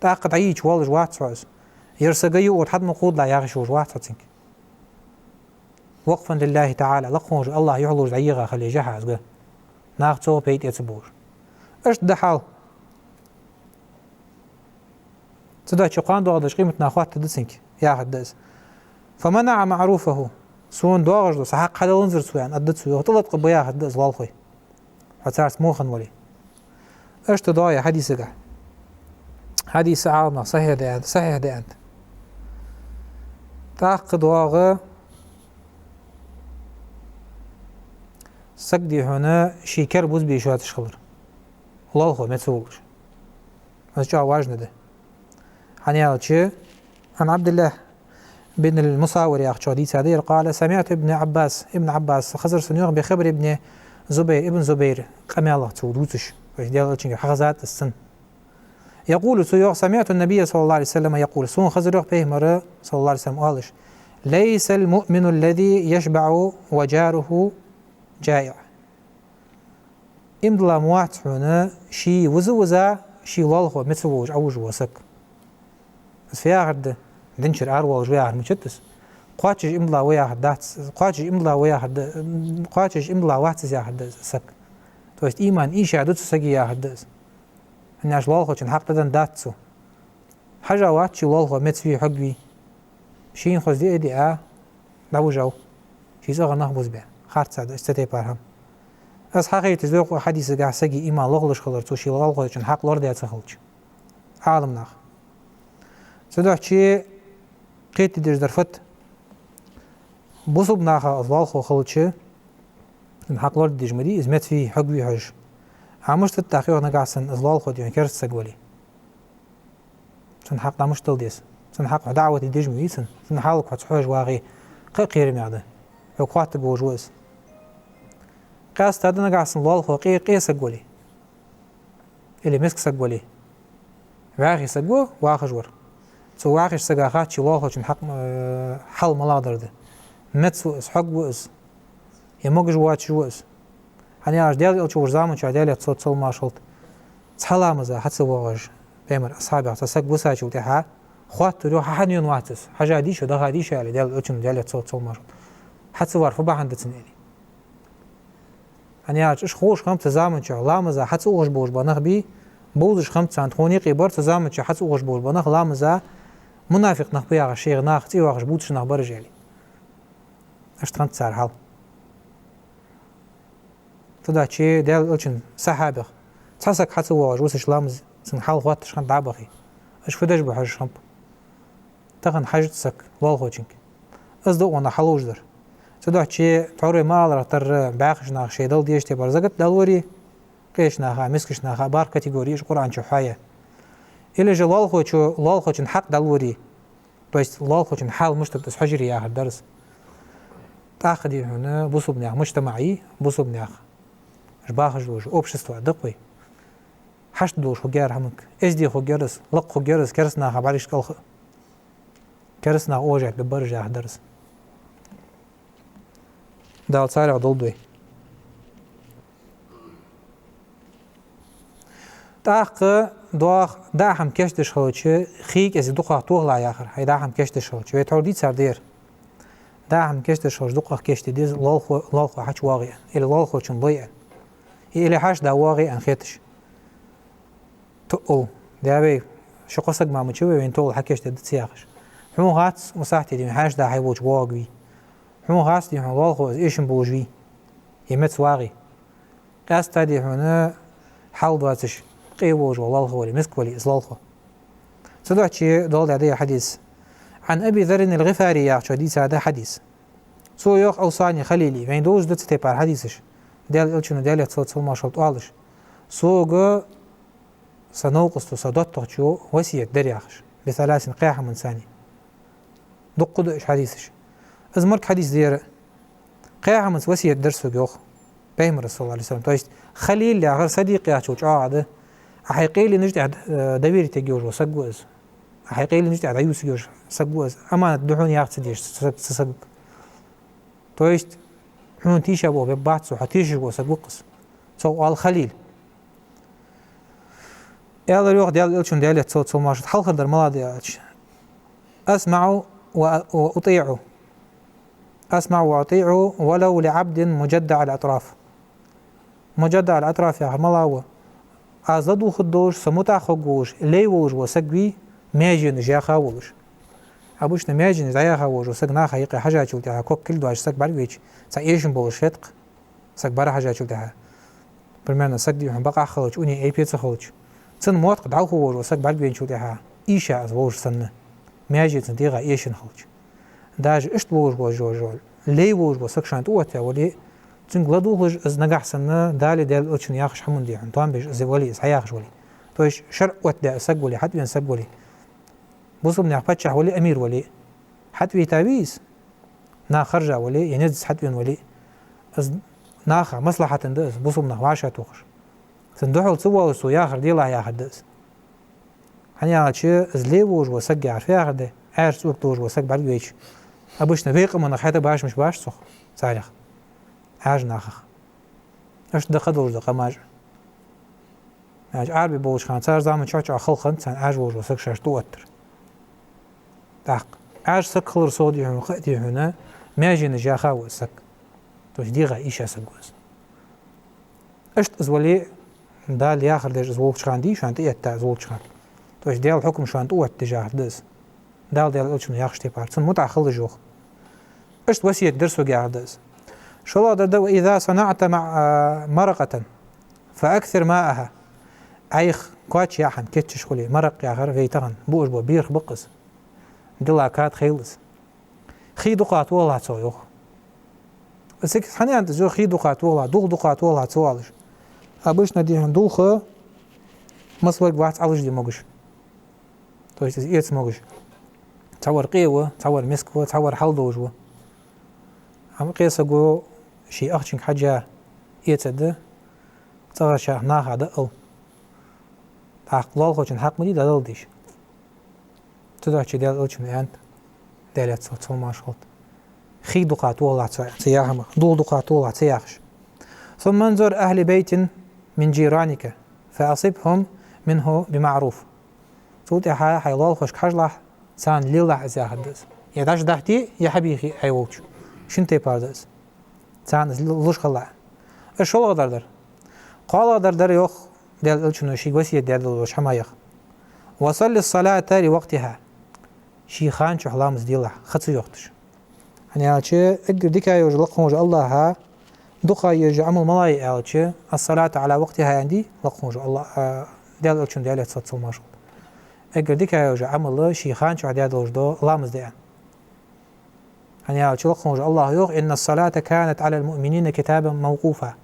تا قطعيچ والج واتس يرسقي وتحد نقود لا يغشوش واتسنك وقفا لله تعالى لقونج الله يعلوج عيغا خلي جهاز ناغتو بيت يتبور اش دحال تدا چقان دوغدش قيمة ناخوات تدسنك يا حدس فمنع معروفه سون دوغش دو سحق حدا ونزر سويان ادت سوي وطلت قبيا حدس والخوي فتارت موخن ولي اش تدايا حديثك حديث عالنا صحيح دي انت تاقد واغ سقدي هنا شيكر بوز بيشوات شخلر الله خو متسوقش بس جا واجن ده حنيالتشي عن عبد الله بن المصاور يا أخي سادير قال سمعت ابن عباس خزر سنيوغ بخبر ابن زبير قمي الله تودوتش ديال حغزات السن يقول سيوغ سمعت النبي صلى الله عليه وسلم يقول سون خزر به مرة صلى الله عليه وسلم قالش ليس المؤمن الذي يشبع وجاره جائع امدلا موات هنا شي وزا شي والله متسوج اوج وسك بس في اخر دنشر ارول جوار مشتس قاتش امدلا ويا دات قاتش امدلا وات يا حد سك تو است ایمان ایش عدد سگی یا حد انش والله چن حق دادن داتسو حاجه وات شي والله متسوي حقي شين خوز دي ادي داوجو شي زغ نخبز به خارت ساده استتي بارهم از حقیقت زوق حدیث گه سگی ایمان لغلش خلر تو شي والله چن حق لور ديت خلچ عالم نخ صدق چي قيت دير درفت بوصب نخ والله خلچ ان حق لور ديجمدي ازمت في حقي حج عمشت التحقيق نقاسن ازلال خود يعني كرس سقولي سن حق مشتل ديس سن حق دعوة ديجمدي سن حالك حتحوج واغي قير معده وقات بوجوز قاس تادنا قاسن لال خو قي سقولي اللي مسك سقولي واغي سقو واخجور سو واغي سقاخات شي لال خو حق حل ملادر ده متسو حق وز يموج واتش وز أنا أجدال أشوف زمان شو أجدال تصل ما شلت تحلا مزا حتى واج بيمر أصحابي عتصق بوسا شو تها خوات تروح حنيون واتس حاجة ديش وده ديش على دال أشون دال تصل ما شلت حتى وارف بعند تنيني أنا إيش خوش خم تزامن شو لا مزا حتى وش بوش بنخبي بودش خم تانتوني قبر تزامن شو حتى وش بوش بنخ لا مزا منافق نخبي على شيء ناخ تي واخش بودش نخبر جالي أشتغلت صار حال تدا شيء دال أشون سحابه تحسك حتى واج وسش لامز سنحال خوات شخن دعبخي اش فداش بحاج شخنب تغن حاجة سك والغوچنك ازدو وانا حلوش در تدا شيء تعوري مال رتر باخش ناخ شيء دل ديش تبار زغت دلوري قيش ناخا مسكش ناخا بار كاتيجوريش قرآن شحاية إلا جا والغوچن حق دلوري تويست والغوچن حال مشتبتس حجري ياخر درس تاخدي هنا بوصو بناخ مجتمعي بوصو بناخ باخش دوش общество دقوي حشد دوش خوجار همك ازدي خوجارس لق خوجارس كرسنا خبرش كل كرسنا اوجع ببرجع درس دال صار ضلدوي تاق دوخ دا هم كشتش خوچه خيك از دوخ توغ لا اخر هي دا هم كشتش خوچه وتوردي صار دا هم كشتش خوچ دوخ كشت ديز لال خو حچ واقع الى لال خو چن ضيع الى حش دا واقع ان خيتش تقل دابي شو قصق ما متشوي وين طول حكيش تد سياقش حمو غاتس مساحتي دي حاش دا حيوج واقوي حمو غاتس دي حمو والخو ايشن بوجوي يمت واغي قاس تادي هنا حال دواتش قيوج والله ولي مسك ولي ازلالخو صدعتي دول هذا حديث عن ابي ذر الغفاري يا حديث هذا حديث سو يوخ اوصاني خليلي وين دوز دت تيبار حديثش دال الچنو دال تصل ما شرط قالش سوغ سنوقص صدقت شو وسيت درياخش بثلاث قياح من ثاني دقد ايش حديثش ازمرك حديث دير قياح من وسيت درسو يوخ بيمر صلى الله عليه وسلم تويست خليل لي غير صديق يا شو عاده حقيقي لي نجد دبيري تجوج وسقوز حقيقي لي نجد عيوس جوج سقوز اما دحون يا اختي سسق تويست حون تيشا بو ببعث وحتيش وسقوقس سو الخليل يلا يروح ديال الشون ديال تصوت ماشط حلقة در ملادي أسمع وأطيع ولو لعبد مجدع الأطراف يا ملاوة أزدو خدوش سموتا خقوش لي ووش وسقوي ماجن جاخا ووش أبوش نماجن زياخا ووش وسقنا خيقي حاجة شلتها كوك كل دواش سق باربيش سايشن بوش فتق سق بارا حاجة شلتها بالمعنى سق ديوحن بقى خلوش أوني أي بيتس خلوش سن موت قد عوخو ووش وسق باربين شلتها إيشا از ووش سنة ماجن سنتيغا إيشن خلوش داج اشت ووش ووش لي ووش وسق شانت اوتا ولي تنقل دوخج از نجحسنا دالي دال ألشن ياخش حمون دي طبعا بيش زي ولي هياخش ولي تويش شرع وتدا سق ولي حد بين سق ولي بوصل من يحبتش ولي أمير ولي حد بيتابيس نا خرجة ولي ينزل حد بين ولي از ناخ مصلحة تندس بوصل من وعشة توخش تندحول سوا وسو ياخر دي الله ياخر دس هني على شيء از ليوج وسق عارف ياخر ده عارف وقت وج وسق بعد ويش أبوش نبيق من خيطة باش مش باش صخ صالح عاج ناخخ اش دقة دوج دقة ماج عاج عربي بوش خان صار زمان شاش خلقن سان عاج وج وسق شاش توتر داق عاج سق خلر صودي هنا قدي هنا ماجي نجاخا وسق توش ديغا ايش اسقوس اشت ازولي دال ياخر ديج زول شخان دي شان تيتا زول شخان توش ديال الحكم شان توت تجاه دز دال الشنو ياخش تي بارتن متعخل جوخ اشت وسية درس وقاعد دز شو الله دو إذا صنعت مع مرقة فأكثر ماءها أيخ كواتش ياحن كتش خلي مرق يا غير فيتغن بوش بو بيرخ بقص دلا كات خيلس خي دقات والله تسويوخ بس خني أنت زو خي دقات والله دقات والله تسوالش أبوش نديهن دوخه مصور واحد على جدي موجش تويش إيش موجش تصور قيوة تصور مسكوة تصور حلدوجوة عم قيسة جو شي أخشين حاجة يتسد تصور شاه ناخا دقل تعقلال خوشن حق مدي دقل ديش تدعش ديال ألشن أنت دالات صوت ما شغلت خي دقات والله تسياحم دول دقات والله تسياحش ثم انظر أهل بيت من جيرانك فأصبهم منه بمعروف صوتي حيلال خوش كحجلح سان ليلح أزياحدس يداش دحتي يا حبيخي أيووش شنتي باردس سان لوش خلع الشغل غدردر قال غدردر يوخ ديال الشنو شي وسية ديال الوش حمايخ وصل الصلاة لوقتها شي خان شو حلامز ديلح خطي يوختش يعني هالشي اقدر ديكا يوج لقهم وج الله ها دقا يجي عمل ملاي هالشي الصلاة على وقتها عندي لقهم وج الله ديال الشنو ديال تصل ماشو اقدر ديكا يوج عمل شي خان شو ديال الوج دو لامز ديان يعني هالشي لقهم وج الله يوغ إن الصلاة كانت على المؤمنين كتابا موقوفا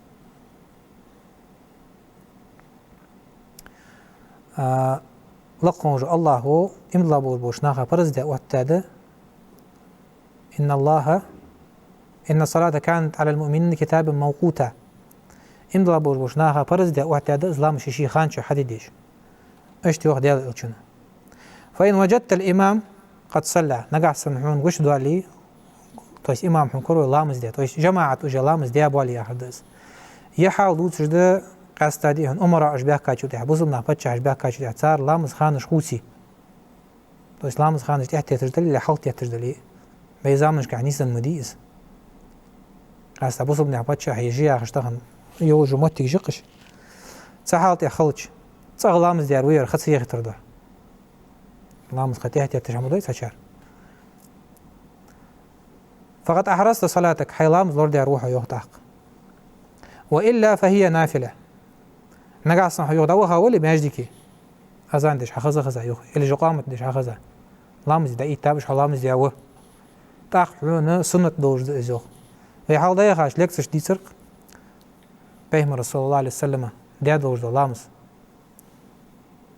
لقهم وج الله هو املا بوش ناخا برزدا واتاده إن الصلاة كانت على المؤمنين كتابا موقوتا املا بوش ناخا برزدا واتاده إسلام شي خانشو حديديش اشتي وقت ديال الشنو فإن وجدت الإمام قد صلى نقع سمحون وش دوالي تويس إمام حنكرو لامز ديا تويس جماعة وجه لامز ديا بالي أحدث يحاولوا تجد قاستاديهن أمراء أشباه كاتشوتها بوزمنا بتشا أشباه كاتشوتها صار لامز خانش خوسي تويس لامز خانش تحت تجدلي لحلت تجدلي بيزامنش كعنيسن مديس قاستا بوزمنا بتشا هيجي أخشتهن يوجو متك جقش سحالت يخلش صار لامز ديار وير خصي يخترده لامز قتيحت يتشمدوي سشار فقد أحرزت صلاتك حيلام زور دي روحه يوختاق وإلا فهي نافلة نقع صنح يوغدوها ولي بيجديكي أزان ديش حخزة خزة يوخ اللي جو قامت ديش حخزة لامز دا إيتابش حلامز دياوه تاق حلونا سنة دوش دا إزيوخ في حال دا يخاش ليكسش دي سرق بيهم رسول الله عليه وسلم ديا دوش دا لامز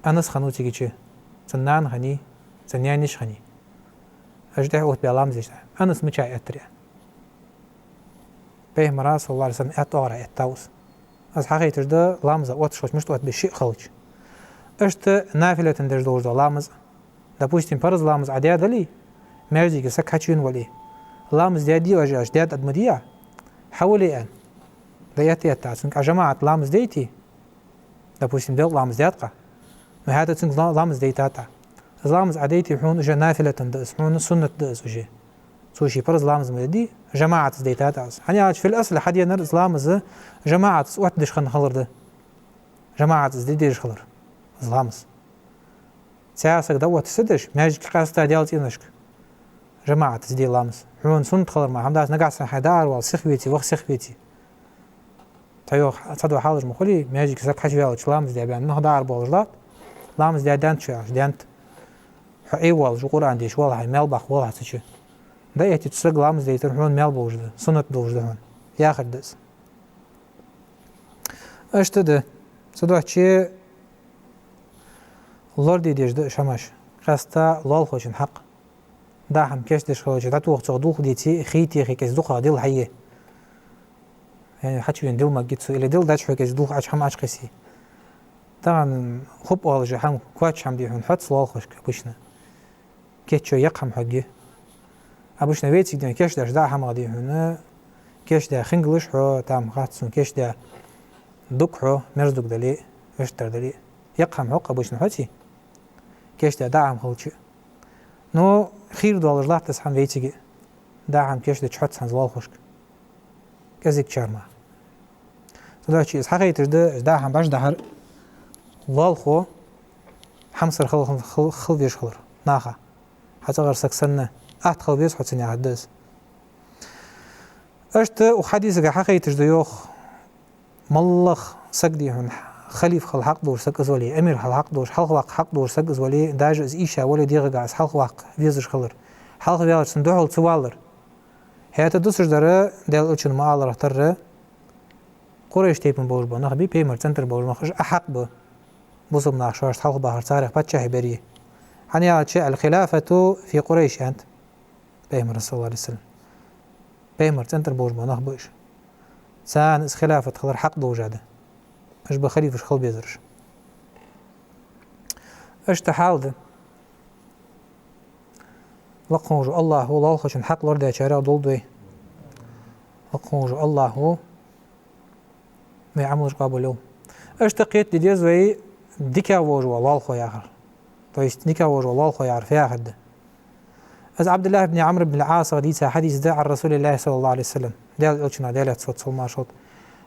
أنس خانو تيجي چه سنان خاني سنيانيش خاني أجده أوت بيلامز ديش أنس مچاي أتريا بيهم رسول الله عليه وسلم أتوغرا أتاوس از حقیقت ده لامز واتشوش مش توات بشيء خلج اشت نافلة تندرج دوش ده لامز ده بوشتين فرز لامز عديا دلي مرزي كسك هاتشين ولي لامز دي وجاش ديات أدمدية حولي أن ده ياتي أتاسنك جماعة لامز ديتي ده بوشتين دل لامز دياتقا وهذا تنك لامز ديتاتا لامز عديتي حون اجا نافلة تندرس حون سنة دس وجي سوشي فرز لامز مدي جماعة ديتاتاس يعني في الأصل حد ينرز لامز جماعة وقت ديش خن خلر ده جماعة ديش خلر لامز سياسك دوت سدش ماجك قاستا ديالتي نشك جماعة دي لامز حون سنت خلر ما حمداس نقاس حدار وال سخبيتي وخ سخبيتي تيو صدو حالج مخلي ماجك سك حجوالش لامز دي بان نهدار بولجلات لامز دي دانت شاش دانت ايوال جو قران ديش والله ملبخ والله تشي ده يهتي تسرق لامز دي ترحون مال بوجده سنة بوجده هون ياخد دس اشتده صدق شيء لورد يديش شماش خستا لال خوشن حق دا هم كش دش خوش دا تو وقت دوخ ديتي خيتي خي كش دوخ ديل حيه يعني حتى بين ديل ما جيت إلى ديل داش كش دوخ عش هم عش قسي طبعا خب أول شيء هم كواتش هم ديهون حط لال خوش كبشنا كيتشو يقهم حقه أبوشنا بيت سيدنا كش داش دا هم غاديهون كش دا خنجلش حو تام خاتسون كش دا دوك حو مرزدوك دلي اشتر دلي يقهم حق أبوشنا حتي كش دا دعم خلشي نو خير دولار لا تسحم بيتي دعم كش دا تحط سنز لال خوشك كذيك شرما تدا شيء حقيقة دعم باش دهر لال خو حمصر خل بيش خلر ناخا حتى غير سكسنة خل بيش حتى عدس اشت وحديثك حقيقة ديوخ ملخ سقدي هن خليف خل حق دور سقز ولي امير خل حق دور حلق حق دور سقز ولي داج از ايشا ولا ديغا از حلق واق فيزش خلر حلق بيال صندوق الصوالر هيات دوسر دره دل اوچن مال رتر قريش تيبن بور بو نخبي بيمر سنتر بور نخش احق بو بوصم ناخشاش حلق بحر تاريخ باتشاه بري حنيا شيء الخلافه في قريش انت بيمر صلى الله عليه وسلم بيمر سنتر بور بو نخبوش سان اس خلافه خلر حق دو جاده اش بخليفش خل بيزرش اش تحالده لقونجو الله هو الله خوشن حق لورد اشاره دولدوي لقونجو الله هو ما يعملش قابلو اش تقيت ديزوي ديكا وجو الله خو ياخر تو است ديكا وجو الله خو يعرف يا خد از عبد الله بن عمرو بن العاص حديث دع عن رسول الله صلى الله عليه وسلم دال اوچنا دالت صوت ما شوت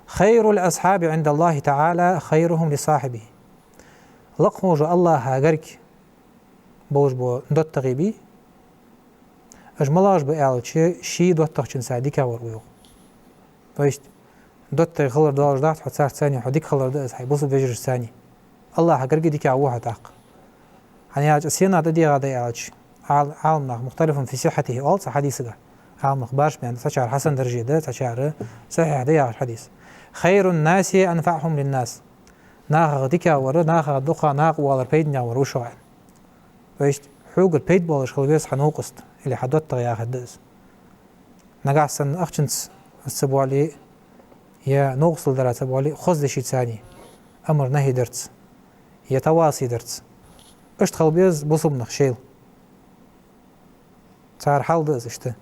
خير الأصحاب عند الله تعالى خيرهم لصاحبه لقوج الله هاجرك بوج بو دوت تغيبي أجملاش بألشة شيء دوت تخشن سعديك ورويو فايش دوت خلر دولار دات حد ساعة ثانية حديك خلر داس هاي بوصل بيجر ثاني الله هاجرك ديك عوها تاق يعني أسينا تدي هذا ألش عالمنا مختلف في صحته أول حديثه عالم باش بين تشعر حسن درجة ده تشعر صحيح ده الحديث خير الناس أنفعهم للناس ناخذ ديكا ورا ناخذ دخا ناق ولا بيدنا وروشوا فايش حوق البيد بولش خلويس حنوقست اللي حدوت يا خدس نقع سن أخشنس السبوالي يا نوصل درا سبوالي خذ شيء ثاني أمر نهي درت يا تواصي درت اشت خلبيز بصب نخشيل صار حال دز اشته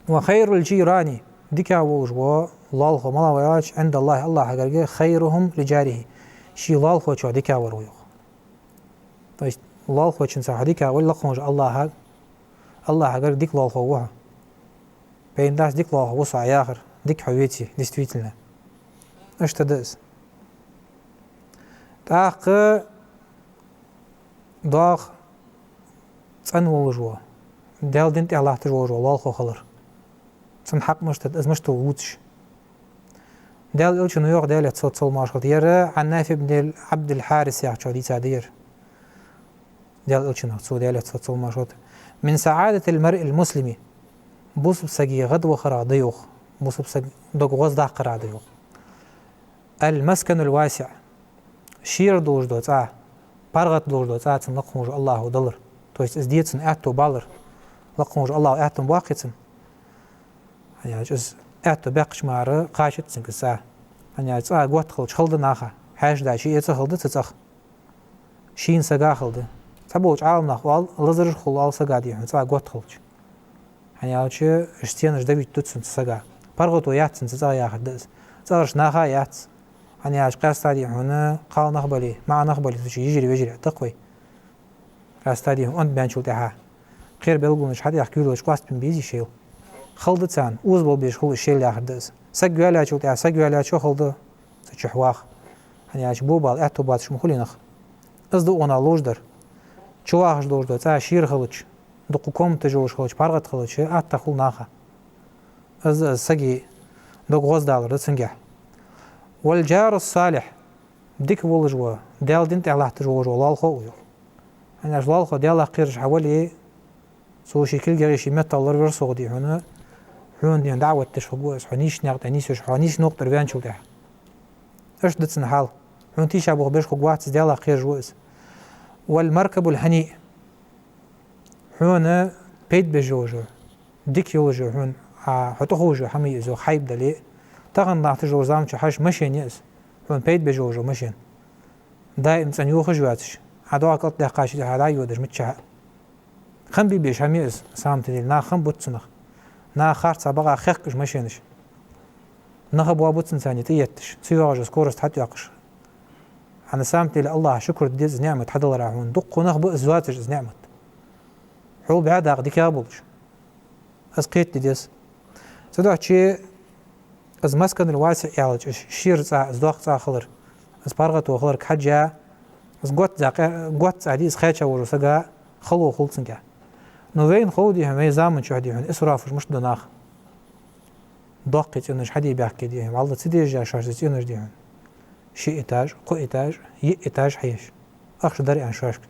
وخير الجيران ديكا وجو الله خو ملا وياش عند الله حقرقه خيرهم لجاره شي الله خو شو ديكا ورويو طيب الله خو شنسا ديكا ولا خو الله حقرق ديك الله خو وها بين داس ديك الله وصع ياخر ديك حويتي действительно اشتدس تاق داخ تن وجو دال دنت الله تجو الله خو خلر تن حق مشتد از مشتو ووتش دال اوچ نيويورك دالت صوت ماشخت يرى عن نافع بن عبد الحارث يا شودي تادير دال اوچ نو صوت دالت صوت ماشخت من سعادة المرء المسلم بوسب سجي غد وخرا ضيوخ بوسب سج دوغ غزدا قرا ضيوخ المسكن الواسع شير دوج دوتا بارغت دوج دوتا تنقوج الله دولار تو است ديتن اتو بالر لقوج الله اتم واقتن يعني جز اتو باقش مار قاشت سنكسا يعني صا غوت خلش خلد ناخا حاج دا شي يتخلد تتخ شين سغا خلد تبوج عالم نخوال لزر خلال سغادي صا غوت خلش يعني اچ اشتين جدوي تتسن سغا بارغتو ياتن صا يا خدس صارش ناخا يات يعني اچ قاستادي هنا قال نخبلي مع نخبلي يجري ويجري تقوي قاستادي اون بانشوتها خير بلغونش حد يحكي له شقاست بن بيزي شيل خلد تان وزبل بيش خل الشيل ياخدز سجولا شو تاع سجولا شو خلد تشحواخ يعني اش بوبال اتو بات شو مخلينخ ازدو انا لوجدر چواخ دوجدو تاع شير خلچ دقوكم تجوش خلچ بارغت خلچ ات خل ناخه از سجي دو غوز دالر سنجح والجار الصالح ديك ولجوا دال دنت الله تجوج والله خو انا جلال خو دال قيرش حوالي سو شكل جريشي متالر ورسو دي هنا حون دي دعوة تشفقوس حنيش نقطة نيسوش حنيش نقطة ربيان شو ده إيش دتسن حال حون تيش أبوه بيش خقوات ديالا خير جوز والمركب الهنيء حون بيت بجوجو ديك يوجو حون حتوجو حمي زو خايب دلي تغن ضعت جوزام حش مشين يس حون بيت بجوجو مشين دائم تنيو خجواتش هذا قط دقاش هذا يودش متشع خم بيش هميز سامت دي نا خم بوتسنخ نا خارت سبقا خيقش مشينش نخب وابوتسن ثاني تيتش سيواجس كورس حتى يقش أنا سامت دي الله شكر ديز نعمة حد الله راحون دق ونخب ازواتش نعمة حو بعد أقدي كابلش أسقيت ديز سدوح شيء از مسكن الواسع يالج شير زدوق خلر از بارغت وخلر كحجة از قوت عديس خيتشا ورسقا خلو خلصنجا نوين خودي هم زامن شو حديهم إسراف مش دناخ ضاقت إنش حدي بيحكي ديهم والله تدي جا شاشة إنش ديهم شيء إتاج قو إتاج إتاج حيش أخش دري عن شاشك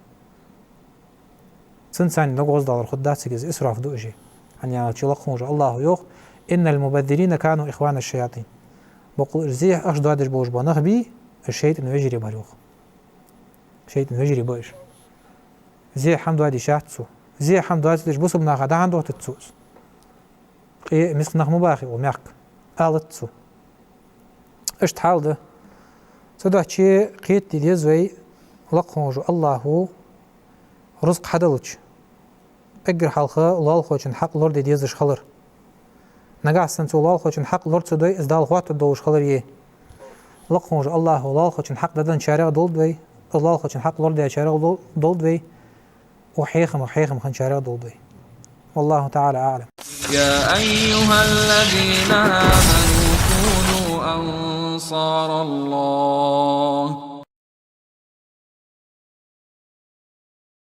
سنسان نقوز دار خدات سجز إسراف دوجي يعني تشلق خونج الله يوخ إن المبذرين كانوا إخوان الشياطين بقول زيه أخش دادش بوش بنخبي الشيطان يجري بروخ الشيطان يجري بوش زي حمد وادي شاتسو زي حمد وادي تش بوسب ناخا دا عنده تتسوس قي مسك نخ مباخي وميحك آلتسو اشت حال ده سدوح چي قيت دي زوي لقونجو الله رزق حدلوش اقر حالخا لال خوشن حق لور دي ديزش خلر نقع سنتو لال خوشن حق لور تدوي ازدال خوات دوش خلر يه لقونجو الله لال خوشن حق دادن شارع دول دوي الله خوشن حق لور دي شارع دول دوي وحيخم خنشارع دول دوي والله تعالى أعلم.
يا أيها الذين آمنوا كونوا أنصار الله